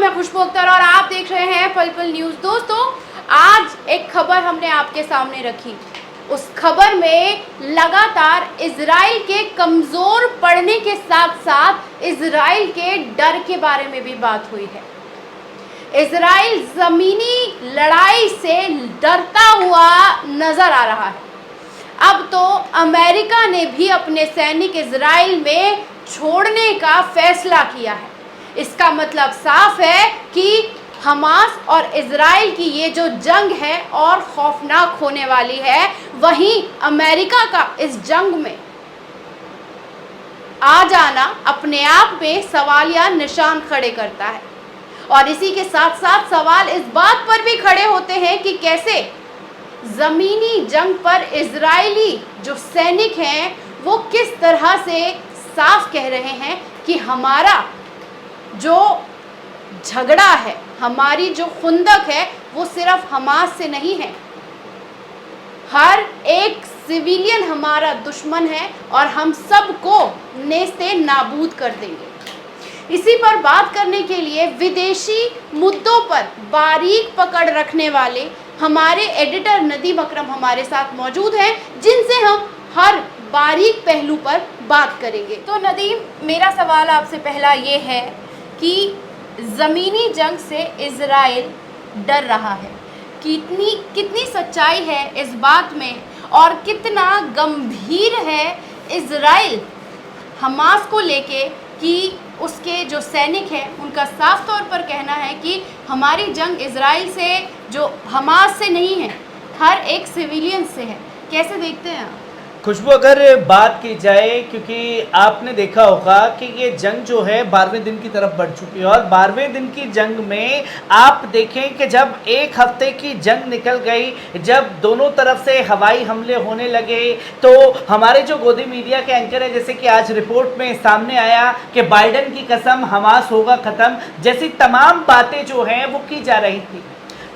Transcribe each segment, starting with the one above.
मैं खुशबू अख्तर और आप देख रहे हैं पल पल न्यूज़। दोस्तों, आज एक खबर हमने आपके सामने रखी। उस खबर में लगातार इजराइल के कमज़ोर पड़ने के साथ साथ इजराइल के डर के बारे में भी बात हुई है। इजराइल ज़मीनी लड़ाई से डरता हुआ नज़र आ रहा है। अब तो अमेरिका ने भी अपने सैनिक इजराइल में छोड़ने का फैसला किया है। इसका मतलब साफ है कि हमास और इजराइल की ये जो जंग है और खौफनाक होने वाली है। वहीं अमेरिका का इस जंग में आ जाना अपने आप में सवालिया निशान खड़े करता है और इसी के साथ साथ सवाल इस बात पर भी खड़े होते हैं कि कैसे ज़मीनी जंग पर इजरायली जो सैनिक हैं वो किस तरह से साफ कह रहे हैं कि हमारा जो झगड़ा है, हमारी जो खुंदक है, वो सिर्फ हमास से नहीं है। हर एक सिविलियन हमारा दुश्मन है और हम सबको नेस्ते नाबूद कर देंगे। इसी पर बात करने के लिए विदेशी मुद्दों पर बारीक पकड़ रखने वाले हमारे एडिटर नदीम अकरम हमारे साथ मौजूद हैं, जिनसे हम हर बारीक पहलू पर बात करेंगे। तो नदीम, मेरा सवाल आपसे पहला ये है कि ज़मीनी जंग से इजराइल डर रहा है, कितनी सच्चाई है इस बात में और कितना गंभीर है इजराइल हमास को लेके कि उसके जो सैनिक हैं उनका साफ तौर पर कहना है कि हमारी जंग इजराइल से, जो हमास से नहीं है, हर एक सिविलियन से है। कैसे देखते हैं आप? खुशबू, अगर बात की जाए, क्योंकि आपने देखा होगा कि ये जंग जो है 12वें दिन की तरफ बढ़ चुकी है और 12वें दिन की जंग में आप देखें कि जब एक हफ्ते की जंग निकल गई, जब दोनों तरफ से हवाई हमले होने लगे, तो हमारे जो गोदी मीडिया के एंकर हैं, जैसे कि आज रिपोर्ट में सामने आया कि बाइडन की कसम, हमास होगा ख़त्म, जैसी तमाम बातें जो हैं वो की जा रही थी।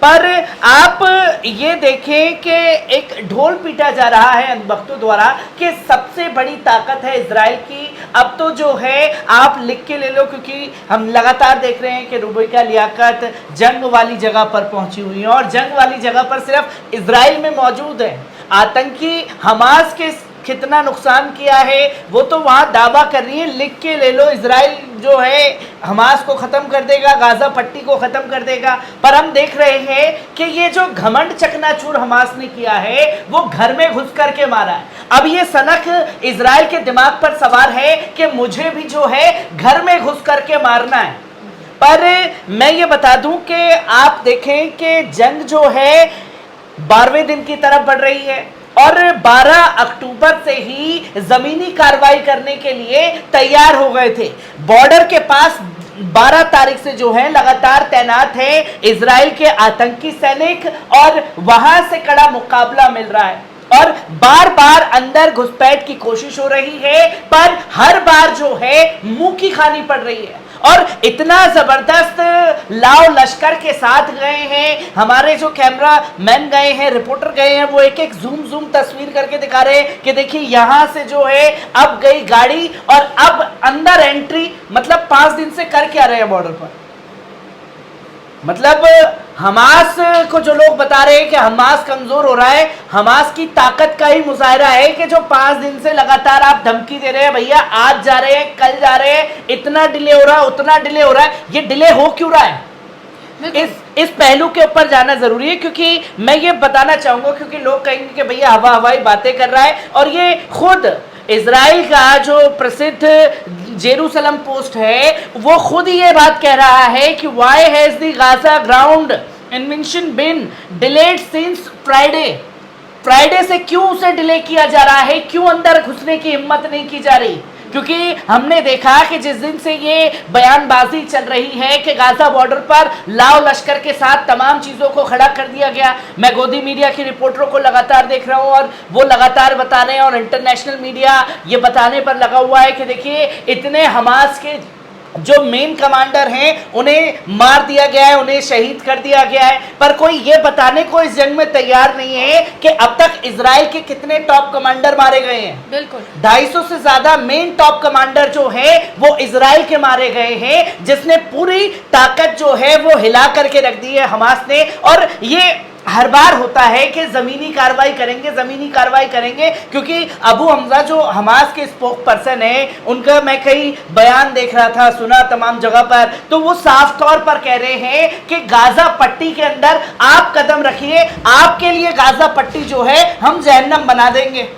पर आप ये देखें कि एक ढोल पीटा जा रहा है वक्तों द्वारा कि सबसे बड़ी ताकत है इजराइल की। अब तो जो है आप लिख के ले लो, क्योंकि हम लगातार देख रहे हैं कि रुबैका लियाकत जंग वाली जगह पर पहुंची हुई है और जंग वाली जगह पर सिर्फ इजराइल में मौजूद है। आतंकी हमास के कितना नुकसान किया है वो तो वहाँ दावा कर रही है, लिख के ले लो, इजराइल जो है हमास को ख़त्म कर देगा, गाज़ा पट्टी को ख़त्म कर देगा। पर हम देख रहे हैं कि ये जो घमंड चकनाचूर हमास ने किया है वो घर में घुस करके मारा है। अब ये सनक इजराइल के दिमाग पर सवार है कि मुझे भी जो है घर में घुस करके मारना है। पर मैं ये बता दूं कि आप देखें कि जंग जो है 12वें दिन की तरफ बढ़ रही है और 12 अक्टूबर से ही जमीनी कार्रवाई करने के लिए तैयार हो गए थे। बॉर्डर के पास 12 तारीख से जो है लगातार तैनात है इजराइल के आतंकी सैनिक और वहां से कड़ा मुकाबला मिल रहा है और बार बार अंदर घुसपैठ की कोशिश हो रही है, पर हर बार जो है मुंह की खानी पड़ रही है। और इतना जबरदस्त लाव लश्कर के साथ गए हैं, हमारे जो कैमरा मैन गए हैं, रिपोर्टर गए हैं, वो एक एक जूम तस्वीर करके दिखा रहे हैं कि देखिए यहां से जो है अब गई गाड़ी और अब अंदर एंट्री। मतलब 5 दिन से कर क्या रहे हैं बॉर्डर पर। मतलब हमास को जो लोग बता रहे हैं कि हमास कमजोर हो रहा है, हमास की ताकत का ही मुजाहिरा है कि जो 5 दिन से लगातार आप धमकी दे रहे हैं, भैया आज जा रहे हैं, कल जा रहे हैं, इतना डिले हो रहा है, उतना डिले हो रहा है। ये डिले हो क्यों रहा है, इस पहलू के ऊपर जाना जरूरी है, क्योंकि मैं ये बताना चाहूंगा, क्योंकि लोग कहेंगे कि भैया हवाई बातें कर रहा है। और ये खुद इजराइल का जो प्रसिद्ध जेरूसलम पोस्ट है वो खुद ये बात कह रहा है कि why has the Gaza ground invention been delayed since Friday से क्यों उसे डिले किया जा रहा है, क्यों अंदर घुसने की हिम्मत नहीं की जा रही। क्योंकि हमने देखा कि जिस दिन से ये बयानबाजी चल रही है कि गाजा बॉर्डर पर लाव लश्कर के साथ तमाम चीज़ों को खड़ा कर दिया गया, मैं गोदी मीडिया के रिपोर्टरों को लगातार देख रहा हूँ और वो लगातार बता रहे हैं और इंटरनेशनल मीडिया ये बताने पर लगा हुआ है कि देखिए इतने हमास के जो मेन कमांडर हैं उन्हें मार दिया गया है, उन्हें शहीद कर दिया गया है, पर कोई ये बताने को इस जंग में तैयार नहीं है कि अब तक इजराइल के कितने टॉप कमांडर मारे गए हैं। बिल्कुल 250 से ज्यादा मेन टॉप कमांडर जो है वो इजराइल के मारे गए हैं, जिसने पूरी ताकत जो है वो हिला करके रख दी है हमास ने। और ये हर बार होता है कि ज़मीनी कार्रवाई करेंगे, ज़मीनी कार्रवाई करेंगे, क्योंकि अबू हमजा जो हमास के स्पोक पर्सन है, उनका मैं कई बयान देख रहा था, सुना तमाम जगह पर, तो वो साफ तौर पर कह रहे हैं कि गाजा पट्टी के अंदर आप कदम रखिए, आपके लिए गाजा पट्टी जो है हम जहन्नम बना देंगे।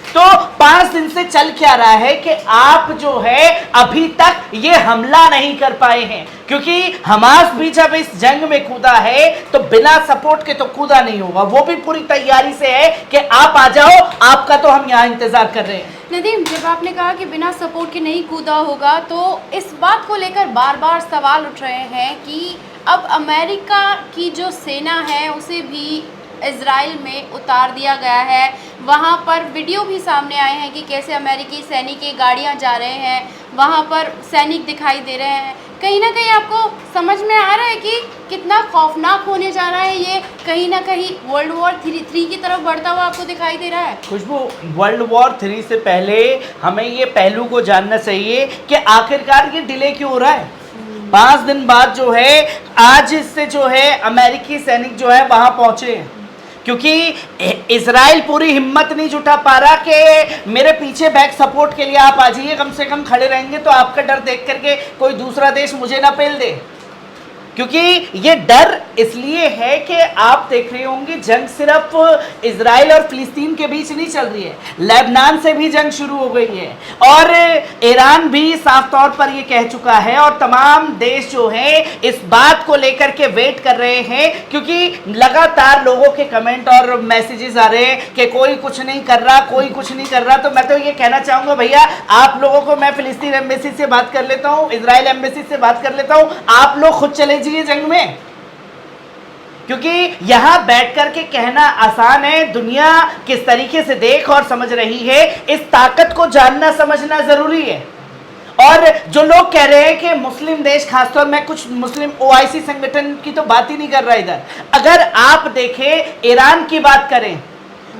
तो 5 दिन से चल क्या रहा है कि आप जो है अभी तक ये हमला नहीं कर पाए हैं, क्योंकि हमास भी जब इस जंग में कूदा है तो बिना सपोर्ट के तो कूदा नहीं होगा, वो भी पूरी तैयारी से है कि आप आ जाओ, आपका तो हम यहाँ इंतजार कर रहे हैं। नदीम, जब आपने कहा कि बिना सपोर्ट के नहीं कूदा होगा, तो इस बात को लेकर बार बार सवाल उठ रहे हैं कि अब अमेरिका की जो सेना है उसे भी इज़राइल में उतार दिया गया है। वहाँ पर वीडियो भी सामने आए हैं कि कैसे अमेरिकी सैनिक की गाड़ियाँ जा रहे हैं, वहाँ पर सैनिक दिखाई दे रहे हैं। कहीं ना कहीं आपको समझ में आ रहा है कि कितना खौफनाक होने जा रहा है ये, कहीं ना कहीं वर्ल्ड वॉर 3 की तरफ बढ़ता हुआ आपको दिखाई दे रहा है। खुशबू, वर्ल्ड वॉर 3 से पहले हमें ये पहलू को जानना चाहिए कि आखिरकार ये डिले क्यों हो रहा है। 5 दिन बाद जो है आज इससे जो है अमेरिकी सैनिक जो है वहाँ पहुँचे हैं, क्योंकि इजराइल पूरी हिम्मत नहीं जुटा पा रहा कि मेरे पीछे बैक सपोर्ट के लिए आप आ जाइए, कम से कम खड़े रहेंगे तो आपका डर देख करके कोई दूसरा देश मुझे ना पेल दे। क्योंकि ये डर इसलिए है कि आप देख रहे होंगे जंग सिर्फ इजराइल और फिलिस्तीन के बीच नहीं चल रही है, लेबनान से भी जंग शुरू हो गई है, और ईरान भी साफ तौर पर ये कह चुका है, और तमाम देश जो हैं इस बात को लेकर के वेट कर रहे हैं, क्योंकि लगातार लोगों के कमेंट और मैसेजेस आ रहे हैं कि कोई कुछ नहीं कर रहा, कोई कुछ नहीं कर रहा। तो मैं तो ये कहना चाहूँगा भैया, आप लोगों को मैं फिलिस्तीन एम्बेसी से बात कर लेता हूँ, इजराइल एम्बेसी से बात कर लेता हूँ, आप लोग खुद चले जाइए जंग में, क्योंकि यहां बैठ कर के कहना आसान है, दुनिया किस तरीके से देख और समझ रही है, इस ताकत को जानना समझना जरूरी है। और जो लोग कह रहे हैं कि मुस्लिम देश, खासतौर में कुछ मुस्लिम ओआईसी संगठन की तो बात ही नहीं कर रहा इधर, अगर आप देखें ईरान की बात करें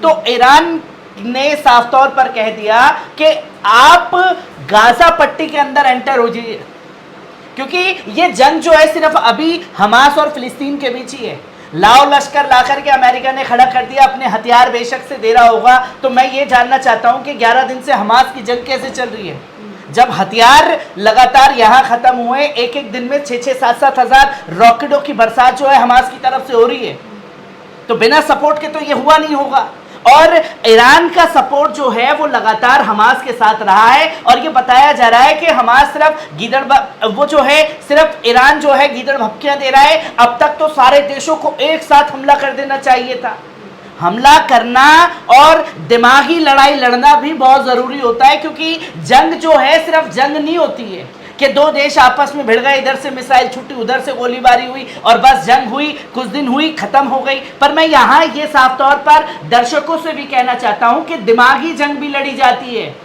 तो ईरान ने साफ तौर पर कह दिया कि आप गाजा पट्टी के अंदर एंटर हो जाइए, क्योंकि ये जंग जो है सिर्फ अभी हमास और फिलिस्तीन के बीच ही है। लाओ लश्कर ला करके अमेरिका ने खड़ा कर दिया, अपने हथियार बेशक से दे रहा होगा, तो मैं ये जानना चाहता हूं कि 11 दिन से हमास की जंग कैसे चल रही है, जब हथियार लगातार यहां खत्म हुए, एक एक दिन में 6-6, 7-7 हजार रॉकेटों की बरसात जो है हमास की तरफ से हो रही है, तो बिना सपोर्ट के तो ये हुआ नहीं होगा। और ईरान का सपोर्ट जो है वो लगातार हमास के साथ रहा है, और ये बताया जा रहा है कि हमास सिर्फ वो जो है सिर्फ ईरान जो है गीदड़ भपकियां दे रहा है। अब तक तो सारे देशों को एक साथ हमला कर देना चाहिए था। हमला करना और दिमागी लड़ाई लड़ना भी बहुत जरूरी होता है, क्योंकि जंग जो है सिर्फ जंग नहीं होती है कि 2 देश आपस में भिड़ गए, इधर से मिसाइल छुट्टी, उधर से गोलीबारी हुई और बस जंग हुई, कुछ दिन हुई, खत्म हो गई। पर मैं यहाँ ये साफ तौर पर दर्शकों से भी कहना चाहता हूँ कि दिमागी जंग भी लड़ी जाती है,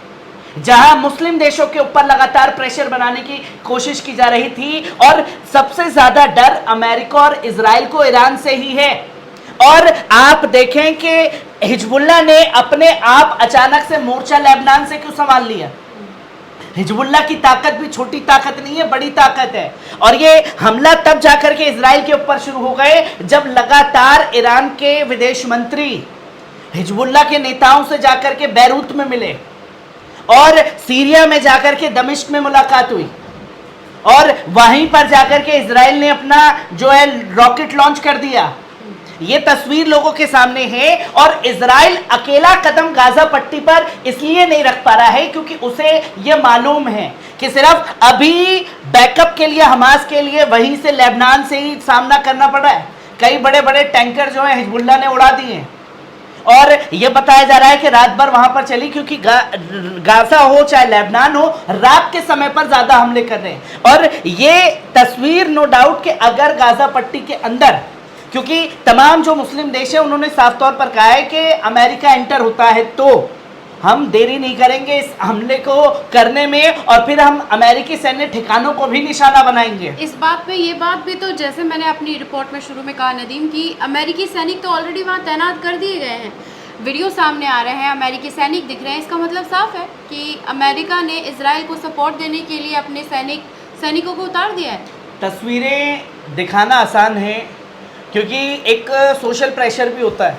जहां मुस्लिम देशों के ऊपर लगातार प्रेशर बनाने की कोशिश की जा रही थी, और सबसे ज्यादा डर अमेरिका और इजराइल को ईरान से ही है। और आप देखें कि हिजबुल्लाह ने अपने आप अचानक से मोर्चा लेबनान से क्यों संभाल लिया। हिजबुल्लाह की ताकत भी छोटी ताकत नहीं है, बड़ी ताकत है, और ये हमला तब जाकर के इजराइल के ऊपर शुरू हो गए जब लगातार ईरान के विदेश मंत्री हिजबुल्लाह के नेताओं से जाकर के बैरूत में मिले, और सीरिया में जाकर के दमिश्क में मुलाकात हुई, और वहीं पर जाकर के इजराइल ने अपना जो है रॉकेट लॉन्च कर दिया। ये तस्वीर लोगों के सामने है, और इजराइल अकेला कदम गाजा पट्टी पर इसलिए नहीं रख पा रहा है क्योंकि उसे ये मालूम है कि सिर्फ अभी बैकअप के लिए, हमास के लिए वहीं से लेबनान से ही सामना करना पड़ रहा है। कई बड़े बड़े टैंकर जो है हिजबुल्लाह ने उड़ा दिए हैं, और ये बताया जा रहा है कि रात भर वहां पर चली, क्योंकि गाजा हो चाहे लेबनान हो, रात के समय पर ज्यादा हमले कर रहे हैं। और ये तस्वीर नो डाउट कि अगर गाजा पट्टी के अंदर, क्योंकि तमाम जो मुस्लिम देश है उन्होंने साफ तौर पर कहा है कि अमेरिका एंटर होता है तो हम देरी नहीं करेंगे इस हमले को करने में और फिर हम अमेरिकी सैन्य ठिकानों को भी निशाना बनाएंगे। इस बात पे ये बात भी तो जैसे मैंने अपनी रिपोर्ट में शुरू में कहा नदीम कि अमेरिकी सैनिक तो ऑलरेडी वहाँ तैनात कर दिए गए हैं, वीडियो सामने आ रहे हैं, अमेरिकी सैनिक दिख रहे हैं। इसका मतलब साफ है कि अमेरिका ने इजराइल को सपोर्ट देने के लिए अपने सैनिकों को उतार दिया है। तस्वीरें दिखाना आसान है क्योंकि एक सोशल प्रेशर भी होता है,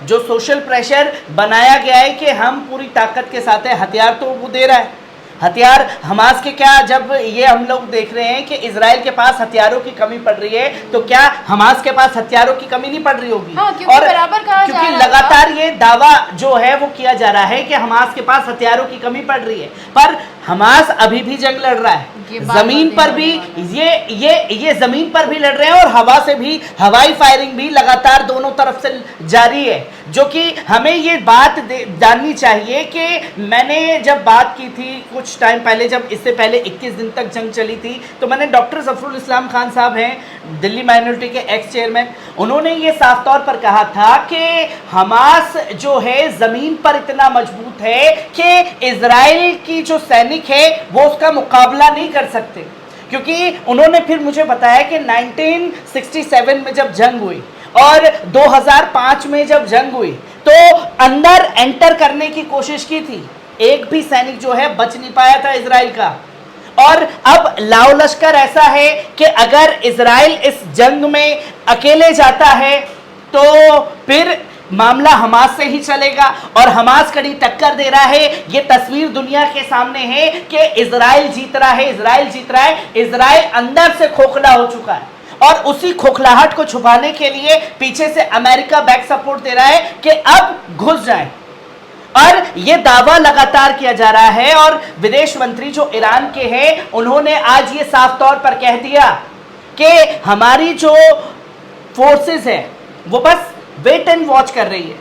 जो सोशल प्रेशर बनाया गया है कि हम पूरी ताकत के साथ है। हथियार तो वो दे रहा है, हथियार हमास के क्या, जब ये हम लोग देख रहे हैं कि इजराइल के पास हथियारों की कमी पड़ रही है तो क्या हमास के पास हथियारों की कमी नहीं पड़ रही होगी? हाँ, और बराबर कहा क्योंकि जा रहा लगातार ये दावा जो है वो किया जा रहा है कि हमास के पास हथियारों की कमी पड़ रही है, पर हमास अभी भी जंग लड़ रहा है जमीन पर भी। ये जमीन पर भी लड़ रहे हैं और हवा से भी, हवाई फायरिंग भी लगातार दोनों तरफ से जारी है, जो कि हमें ये बात जाननी चाहिए कि मैंने जब बात की थी कुछ टाइम पहले, जब इससे पहले 21 दिन तक जंग चली थी, तो मैंने डॉक्टर जफरुल इस्लाम खान साहब हैं दिल्ली माइनॉरिटी के एक्स चेयरमैन, उन्होंने ये साफ तौर पर कहा था कि हमास जो है जमीन पर इतना मजबूत है कि इजराइल की जो सैनिक है वो उसका मुकाबला नहीं कर सकते। क्योंकि उन्होंने फिर मुझे बताया कि 1967 में जब जंग हुई और 2005 में जब जंग हुई तो अंदर एंटर करने की कोशिश की थी, एक भी सैनिक जो है बच नहीं पाया था इजराइल का। और अब लाओ लश्कर ऐसा है कि अगर इजराइल इस जंग में अकेले जाता है तो फिर मामला हमास से ही चलेगा और हमास कड़ी टक्कर दे रहा है। ये तस्वीर दुनिया के सामने है कि इजराइल जीत रहा है, इजराइल जीत रहा है। इजराइल अंदर से खोखला हो चुका है और उसी खोखलाहट को छुपाने के लिए पीछे से अमेरिका बैक सपोर्ट दे रहा है कि अब घुस जाए, और ये दावा लगातार किया जा रहा है। और विदेश मंत्री जो ईरान के हैं उन्होंने आज ये साफ तौर पर कह दिया कि हमारी जो फोर्सेस है वो बस वेट एंड वॉच कर रही है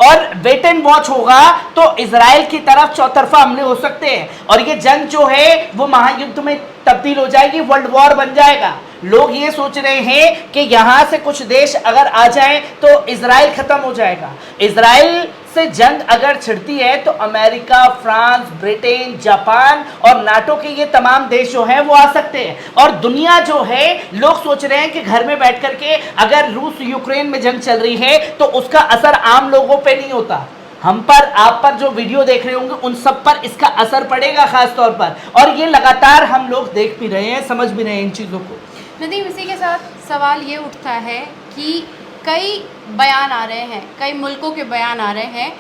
और वेट एंड वॉच होगा तो इजराइल की तरफ चौतरफा हमले हो सकते हैं और ये जंग जो है वो महायुद्ध में तब्दील हो जाएगी, वर्ल्ड वॉर बन जाएगा। लोग ये सोच रहे हैं कि यहां से कुछ देश अगर आ जाएं तो इजराइल खत्म हो जाएगा। इजराइल से जंग अगर छिड़ती है तो अमेरिका, फ्रांस, ब्रिटेन, जापान और नाटो के ये तमाम देश जो हैं वो आ सकते हैं। और दुनिया जो है, लोग सोच रहे हैं कि घर में बैठ करके अगर रूस यूक्रेन में जंग चल रही है तो उसका असर आम लोगों पे नहीं होता, हम पर, आप पर जो वीडियो देख रहे होंगे उन सब पर इसका असर पड़ेगा खास तौर पर। और ये लगातार हम लोग देख भी रहे हैं, समझ भी रहे हैं इन चीज़ों को। नदीम, इसी के साथ सवाल ये उठता है कि कई बयान आ रहे हैं, कई मुल्कों के बयान आ रहे हैं,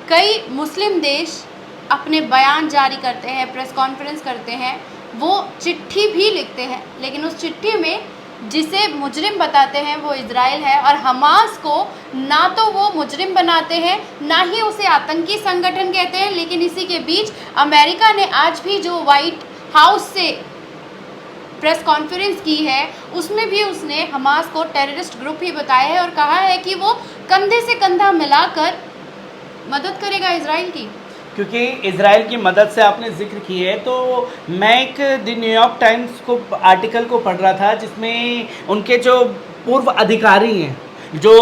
कई मुस्लिम देश अपने बयान जारी करते हैं, प्रेस कॉन्फ्रेंस करते हैं, वो चिट्ठी भी लिखते हैं, लेकिन उस चिट्ठी में जिसे मुजरिम बताते हैं वो इजराइल है और हमास को ना तो वो मुजरिम बनाते हैं ना ही उसे आतंकी संगठन कहते हैं। लेकिन इसी के बीच अमेरिका ने आज भी जो वाइट हाउस से प्रेस कॉन्फ्रेंस की है उसमें भी उसने हमास को टेररिस्ट ग्रुप ही बताया है और कहा है कि वो कंधे से कंधा मिलाकर मदद करेगा इजराइल की। क्योंकि इजराइल की मदद से आपने जिक्र की है तो मैं एक द न्यूयॉर्क टाइम्स को आर्टिकल को पढ़ रहा था जिसमें उनके जो पूर्व अधिकारी हैं जो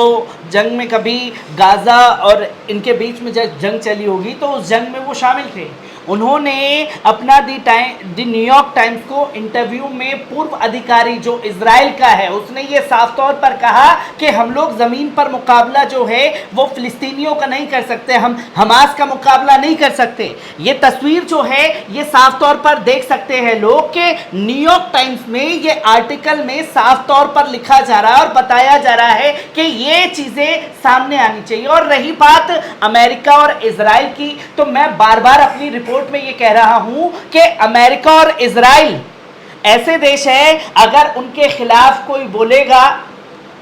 जंग में कभी गाज़ा और इनके बीच में जब जंग चली होगी तो उस जंग में वो शामिल थे, उन्होंने अपना द न्यूयॉर्क टाइम्स को इंटरव्यू में पूर्व अधिकारी जो इजराइल का है उसने ये साफ तौर पर कहा कि हम लोग ज़मीन पर मुकाबला जो है वो फ़िलिस्तीनियों का नहीं कर सकते, हम हमास का मुकाबला नहीं कर सकते। ये तस्वीर जो है ये साफ तौर पर देख सकते हैं लोग कि न्यूयॉर्क टाइम्स में ये आर्टिकल में साफ तौर पर लिखा जा रहा है और बताया जा रहा है कि ये चीज़ें सामने आनी चाहिए। और रही बात अमेरिका और इजराइल की, तो मैं बार बार अपनी रिपोर्ट में ये कह रहा हूं कि अमेरिका और इजराइल ऐसे देश है अगर उनके खिलाफ कोई बोलेगा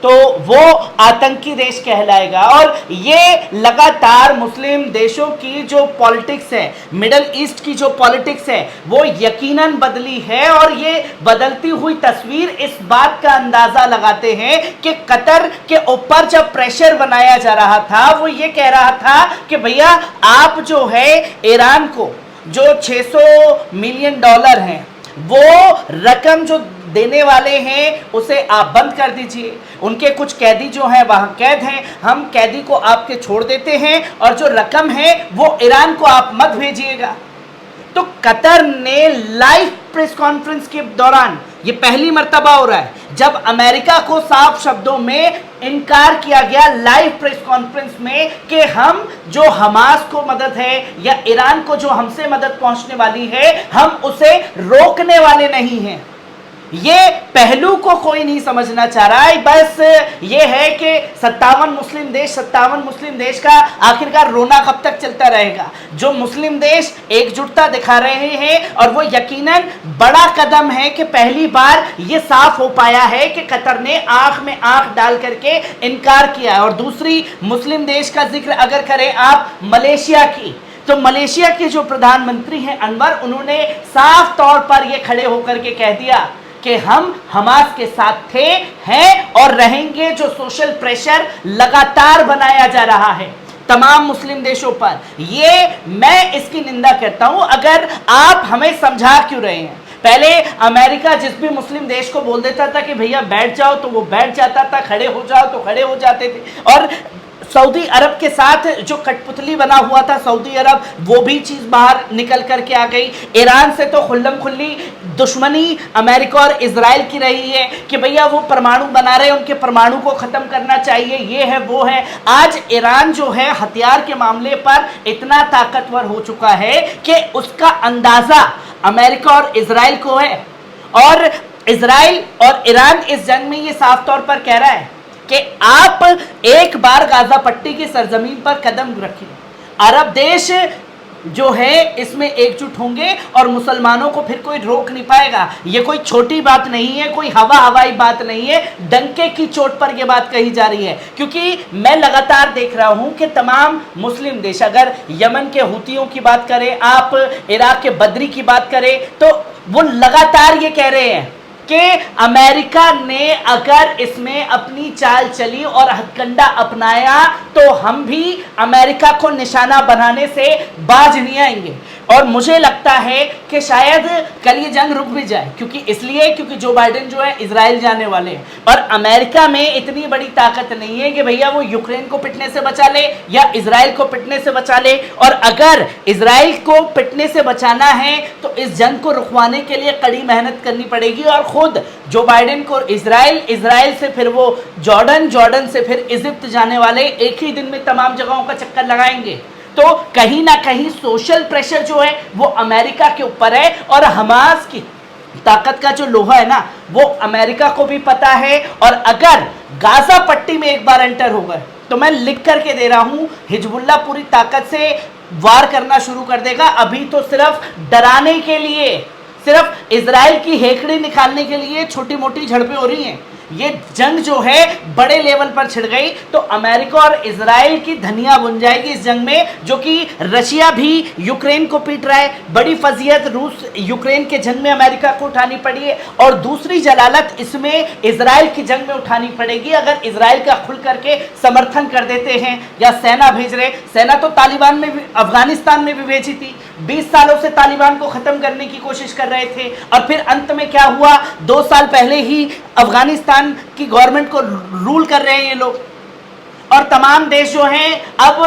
तो वो आतंकी देश कहलाएगा। और ये लगातार मुस्लिम देशों की जो पॉलिटिक्स है, मिडल ईस्ट की जो पॉलिटिक्स है वो यकीनन बदली है और ये बदलती हुई तस्वीर इस बात का अंदाजा लगाते हैं कि कतर के ऊपर जब प्रेशर बनाया जा रहा था वो ये कह रहा था कि भैया आप जो है ईरान को जो $600 मिलियन हैं वो रकम जो देने वाले हैं उसे आप बंद कर दीजिए। उनके कुछ कैदी जो हैं वहां कैद हैं, हम कैदी को आपके छोड़ देते हैं और जो रकम है वो ईरान को आप मत भेजिएगा। तो कतर ने लाइव प्रेस कॉन्फ्रेंस के दौरान, ये पहली मर्तबा हो रहा है जब अमेरिका को साफ शब्दों में इनकार किया गया लाइव प्रेस कॉन्फ्रेंस में कि हम जो हमास को मदद है या ईरान को जो हमसे मदद पहुंचने वाली है हम उसे रोकने वाले नहीं हैं। ये पहलू को कोई नहीं समझना चाह रहा है। बस ये है कि 57 मुस्लिम देश का आखिरकार रोना कब तक चलता रहेगा। जो मुस्लिम देश एकजुटता दिखा रहे हैं और वो यकीनन बड़ा कदम है कि पहली बार ये साफ हो पाया है कि कतर ने आंख में आंख डाल करके इनकार किया है। और दूसरी मुस्लिम देश का जिक्र अगर करें आप मलेशिया की, तो मलेशिया के जो प्रधानमंत्री हैं अनवर, उन्होंने साफ तौर पर ये खड़े होकर के कह दिया कि हम हमास के साथ थे, हैं और रहेंगे। जो सोशल प्रेशर लगातार बनाया जा रहा है तमाम मुस्लिम देशों पर, ये मैं इसकी निंदा करता हूं। अगर आप हमें समझा क्यों रहे हैं? पहले अमेरिका जिस भी मुस्लिम देश को बोल देता था कि भैया बैठ जाओ तो वो बैठ जाता था, खड़े हो जाओ तो खड़े हो जाते थे। और सऊदी अरब के साथ जो कठपुतली बना हुआ था सऊदी अरब, वो भी चीज बाहर निकल करके आ गई। ईरान से तो खुल्लम खुल्ली दुश्मनी अमेरिका और इजराइल की रही है कि भैया वो परमाणु बना रहे हैं, उनके परमाणु को खत्म करना चाहिए, ये है वो है। आज ईरान जो है हथियार के मामले पर इतना ताकतवर हो चुका है कि उसका अंदाजा अमेरिका और इजराइल को है। और इजराइल और ईरान इस जंग में ये साफ तौर पर कह रहा है कि आप एक बार गाजा पट्टी की सरजमीन पर कदम रखिए, अरब देश जो है इसमें एकजुट होंगे और मुसलमानों को फिर कोई रोक नहीं पाएगा। ये कोई छोटी बात नहीं है, कोई हवाई बात नहीं है, डंके की चोट पर यह बात कही जा रही है। क्योंकि मैं लगातार देख रहा हूं कि तमाम मुस्लिम देश, अगर यमन के हुतियों की बात करें, आप इराक के बदरी की बात करें, तो वो लगातार ये कह रहे हैं कि अमेरिका ने अगर इसमें अपनी चाल चली और हथकंडा अपनाया तो हम भी अमेरिका को निशाना बनाने से बाज नहीं आएंगे। और मुझे लगता है कि शायद कल ये जंग रुक भी जाए, क्योंकि जो बाइडेन जो है इजराइल जाने वाले हैं और अमेरिका में इतनी बड़ी ताकत नहीं है कि भैया वो यूक्रेन को पिटने से बचा ले या इजराइल को पिटने से बचा ले। और अगर इजराइल को पिटने से बचाना है तो इस जंग को रुकवाने के लिए कड़ी मेहनत करनी पड़ेगी। और खुद जो बाइडेन को इजराइल से फिर वो जॉर्डन से फिर इजिप्ट जाने वाले, एक ही दिन में तमाम जगहों का चक्कर लगाएंगे। तो कहीं ना कहीं सोशल प्रेशर जो है वो अमेरिका के ऊपर है और हमास की ताकत का जो लोहा है ना वो अमेरिका को भी पता है। और अगर गाजा पट्टी में एक बार एंटर हो गए तो मैं लिख करके दे रहा हूं, हिजबुल्लाह पूरी ताकत से वार करना शुरू कर देगा। अभी तो सिर्फ डराने के लिए, सिर्फ इजराइल की हेकड़ी निकालने के लिए छोटी मोटी झड़पें हो रही हैं। ये जंग जो है बड़े लेवल पर छिड़ गई तो अमेरिका और इजराइल की धनिया बुन जाएगी इस जंग में, जो कि रशिया भी यूक्रेन को पीट रहा है। बड़ी फजीयत रूस यूक्रेन के जंग में अमेरिका को उठानी पड़ी है और दूसरी जलालत इसमें इजराइल की जंग में उठानी पड़ेगी अगर इजराइल का खुल करके समर्थन कर देते हैं या सेना भेज रहे। सेना तो तालिबान में भी, अफगानिस्तान में भी भेजी थी, 20 सालों से तालिबान को खत्म करने की कोशिश कर रहे थे और फिर अंत में क्या हुआ, 2 साल पहले ही अफगानिस्तान की गवर्नमेंट को रूल कर रहे हैं ये लोग। और तमाम देश जो हैं अब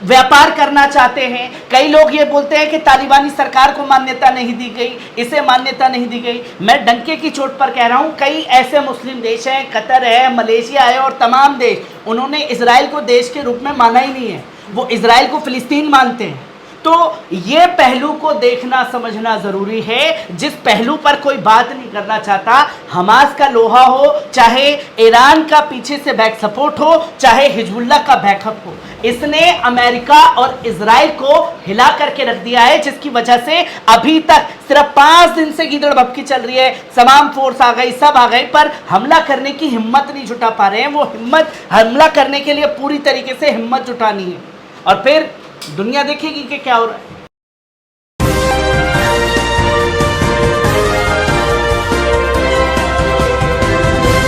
व्यापार करना चाहते हैं। कई लोग ये बोलते हैं कि तालिबानी सरकार को मान्यता नहीं दी गई, इसे मान्यता नहीं दी गई। मैं डंके की चोट पर कह रहा हूं, कई ऐसे मुस्लिम देश हैं, कतर है, मलेशिया है और तमाम देश, उन्होंने इजराइल को देश के रूप में माना ही नहीं है, वो इजराइल को फिलिस्तीन मानते हैं। तो ये पहलू को देखना समझना जरूरी है, जिस पहलू पर कोई बात नहीं करना चाहता। हमास का लोहा हो, चाहे ईरान का पीछे से बैक सपोर्ट हो, चाहे हिजबुल्लाह का बैकअप हो, इसने अमेरिका और इजराइल को हिला करके रख दिया है, जिसकी वजह से अभी तक सिर्फ 5 दिन से गीदड़ भभकी चल रही है। तमाम फोर्स आ गई, सब आ गई, पर हमला करने की हिम्मत नहीं जुटा पा रहे हैं। वो हिम्मत हमला करने के लिए पूरी तरीके से हिम्मत जुटानी है और फिर दुनिया देखेगी कि क्या हो रहा है।